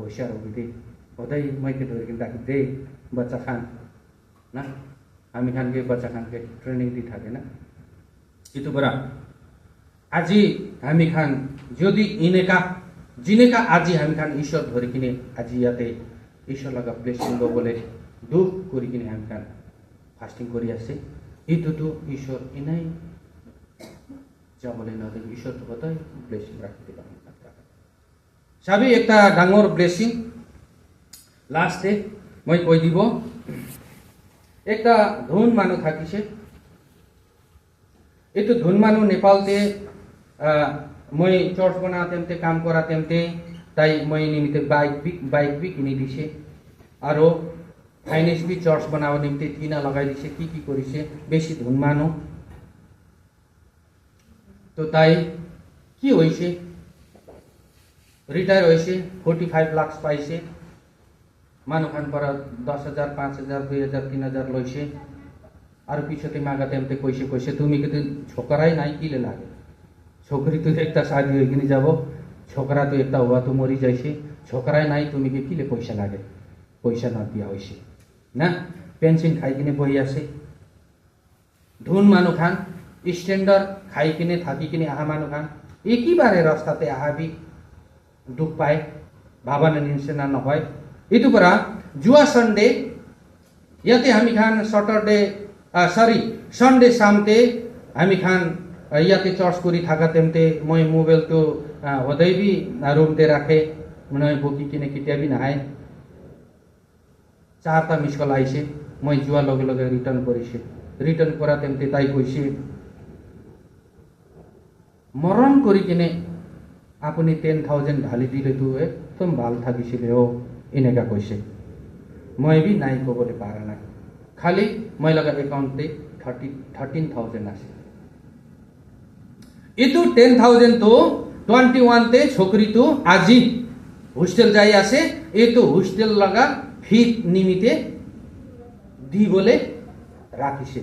होशियार होगी दे होदाई मैं के धोर के डाक दे बच्चा खान ना। हामी खान के बच्चा खान के ट्रेनिंग दी থাকে না। itu बरा আজি हामी खान যদি ইনেকা জিনেকা আজি हामी खान ঈশ্বর ধরে কিনে আজি ইয়াতে ঈশ্বর লাগা ব্লেসিং গো বলে দুঃখ করি কিনে हामी खान ফাস্টিং করি আছে, itu তো ঈশ্বর ইনাই যা বলে না ঈশ্বর তো হতাই ব্লেসিং রাখতে পারে। সাবি একটা ডাঙর ব্লেসিং লাস্টে মই কৈ দিব। একটা ধুন মানুহ থাকিছে, এইটো ধুন মানুহ নেপালতে মই চর্চ বনা তেমতে কাম করা তেমতে তাই মই নিমিত্তে বাইক বি কিনি দিছে, আৰু ফাইনেন্স বি চৰ্চ বনাব নিমিত্তে টিনা লগাই দিছে, কি কৰিছে বেশি ধুন মানুহ তো তাই কি হয়েছে ৰিটায়াৰ হয়েছে 45 লাখ পাইছে, মানুহ খান পৰা 10,000 5,000 2,000 3,000 লইছে, আৰু পিছতে মাগা তেমতে কৈছে তুমি কিন্তু ছোকরাই নাই কিলে লাগে, ছোকরি তো একটা শাদি হয়ে কিনে যাব, ছোকরা তো একটা হওয়া তো মরি যাইছে, ছোকরাই নাই তুমি কি কিলে পয়সা লাগে, পয়সা না দিয়া হয়েছে না। পেনশন খাই কিনে বই আছে ধুন মানুহ খান, স্ট্যান্ডার্ড খাই কিনে থাকি কিনে আহা মানুহ খান একেবারে রাস্তাতে আহাবি দুখ পায়, ভাবানে নিছে না নহয়। এইটো পৰা যোৱা সানডে ইয়াতে আমি খান সন্ডে সামতে আমি খান ইয়াতে চর্চ করি থাকা তেমতে মই মোবাইল তো হদাই বি রুমতে রাখে মানে বকি কিনে কেতিয়া বি নাহে 4টা মিস কল আইছে মই যোৱাৰ লগে লগে ৰিটাৰ্ণ কৰিছে ৰিটাৰ্ণ কৰা তেমতে তাই কৈছে মৰণ কৰি কিনে আপুনি 10,000 ঢালি দিলেতো একদম ভাল থাকিছিলে এনেকা কৈছে মই বি নাই ক'বলৈ পাৰা নাই খালি মই লগা একাউণ্টে 13,000 আছে এইটো 10,000 তো 21 তে छोकरीটো আজি হোস্টেল যাই আছে এইটো হোস্টেল লগা ফি নিমিতে দি বলে রাখিছে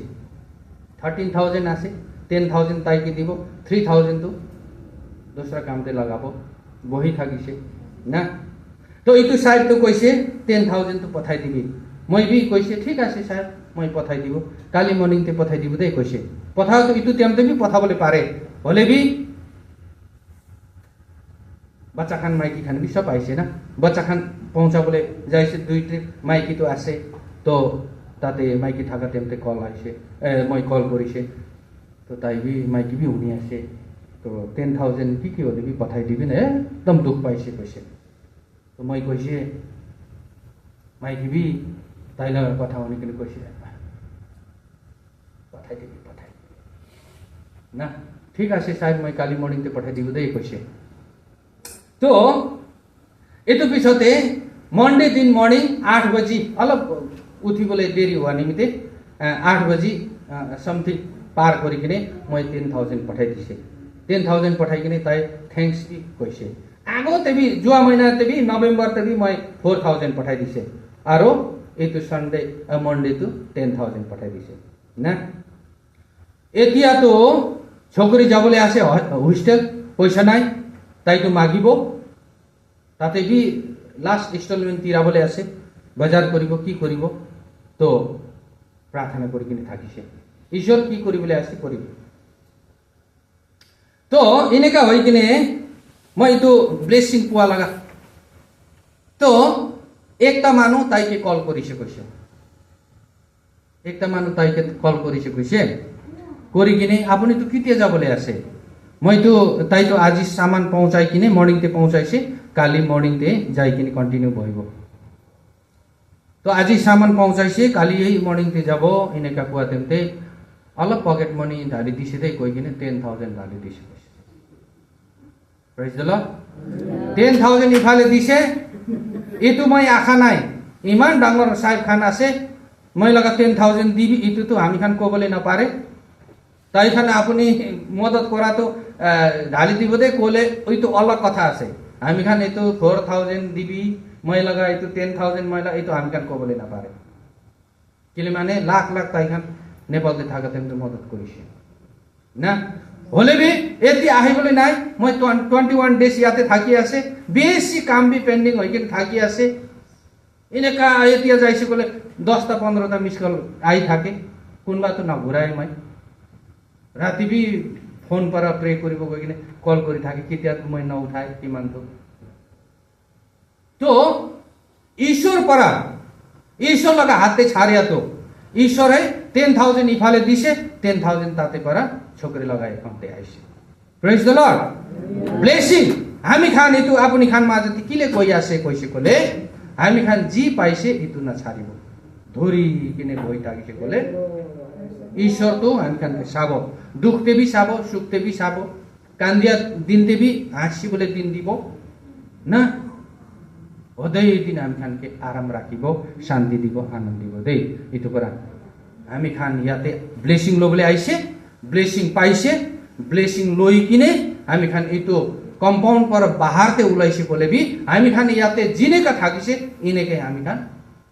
13,000 আছে 10,000 তাইকে দিব 3,000 তো दूसरा কামতে লাগাব বহি থাকিছে না তো এইটো সাহেব তো কৈছে 10,000 তো পঠাই দিবি মই বি কৈছে ঠিক আছে সাহেব মই পঠাই দিব কালি মর্নিং তে পঠাই দিব দেই কৈছে পঠাও তো এইটো তেমতে বি পঠাবলে পারে হলে বি বাচ্চা খান মাইকি খান বি সব আইছে না বাচ্চা খান পৌঁছাবলে যাইছে 2 ট্রিপ মাইকি তো আছে তো তাতে মাইকি থাকা তেমতে কল আইছে মই কল করিছে তো তাই বি মাইকি বি উনি আছে তো 10,000 কি হলে বি পঠাই দিবি না একদম দুঃখ পাইছে কৈছে তো মই কৈছে মাইকি বি তাইলা কথা উনি কিন্তু কৈছে পঠাই দিবি না ঠিক আছে সাহেব মই কালি মর্নিং তে পঠাই দিব দেই কৈছে তো এতো পিছতে মন্ডে দিন মর্নিং 8 बजी अलग उठिबले देरी हुआ निमित्ते 8 बजी समथिङ पार गरिकिने মই 10,000 पठाइ दिसे 10,000 पठाइकिने ताई थ्याङ्क्स बि কৈছে আগো তেবি जुवा महिना तेबि नभेम्बर तेबि মই 4,000 पठाइ दिसे आरो एतो सन्डे मन्डे तो 10,000 पठाइ दिसे ना এতিয়া তো छोकरी যাবলে আসে হোস্টেল পয়সা নাই তাই তো মাগিব তাতে বি লাস্ট ইনস্টলমেন্ট তিরাবলে আসে বাজার করিব কি করিব তো প্রার্থনা করি কিনে থাকিছে ঈশ্বর কি করিবলে আসে করিব তো এনেকা হই কিনে মই তো ব্লেসিং পোৱা লাগা তো একটা মানুহ তাইকে কল করিছে কইছে একটা মানুহ তাইকে কল করিছে কইছে করি কিনে আপনি তো কিতে যাবলে আছে মই তো তাই তো আজি সামান পৌঁছাই কিনে মর্নিং তে পৌঁছাইছে কালি মর্নিং তে যাই কিনে কন্টিনিউ বইব তো আজি সামান পৌঁছাইছে কালি এই মর্নিং তে যাব এনেকা কোয়া তেমতে অলপ পকেট মানি ঢালি দিছে দেই কই কিনে 10,000 ঢালি দিছে প্রেজ দ্য লর্ড 10,000 ইফালে দিছে এটো মই আশা নাই ইমান ডাঙৰ সাহেব খান আছে মই লগা 10,000 দিবি এটো তো আমি খান কবলে না পারে তাই খানে আপনি মদত করা তো ঢালি দিব দে কোলে ওই তো অলগ কথা আছে আমি খান এই তো 4,000 দিবি মই লাগা এই তো 10,000 মই লাগা এই তো আমি খান কবলে না পারে কিলে মানে লাখ লাখ তাই খান নেপালতে থাকা তেমতে মদত করিছে না হলে বি এতি আহিবলে নাই মই 21 ডেজ ইয়াতে থাকি আছে বেশি কাম বি পেন্ডিং হই কিনে থাকি আছে এনেকা এতিয়া যাইছে কোলে 10টা 15টা মিস কল আই থাকে কোনবা তো না ঘুরাই মই राति भी फोन पर प्रे करिब गइकिने कल करि थाके केতিয়া মই न उठाए किमान तो ईश्वर पर ईश्वर लगा हाते छारिया तो ईश्वर है 10,000 इफाले दिसे 10,000 ताते पर छोकरी लगाए कन्ते आइसे प्रेज द लॉर्ड ब्लेसिंग हामी खान इतु आपुनी खान माजति किले कोइ आसे कोइसे कोले हामी खान जी पाइसे इतु न छारिबो धोरी किने भइ टाकिसे कोले ईश्वर तो हामी खान साबो दुखते भी साबो सुखते भी साबो कांदिया दिनते भी हाँसी बोले दिन দিব ना হদয় দিন हामी खान के आराम राखिबो शान्ति দিব आनंद দিব দেই इतो कुरा हामी खान याते ब्लेसिंग लोबले आइसे ब्लेसिंग पाइसे ब्लेसिंग लोई किने हामी खान इतो कम्पाउन्ड पर बाहरते उलाइसे बोले भी हामी खान याते जिने का थाकिसे इने के हामी खान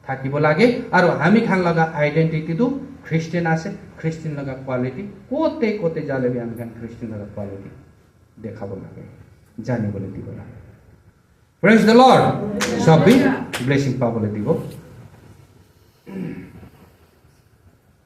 থাকিব লাগে আৰু हामी খান লগা আইডেন্টিটি তো খ্রিস্টান আছে খ্রিস্টান লগা কোয়ালিটি কোতে কোতে জালে বি আমি খান খ্রিস্টান লগা কোয়ালিটি দেখাব লাগে জানিবলে দিব লাগে প্রেজ দ্য লর্ড সবই ব্লেসিং পাবলে দিব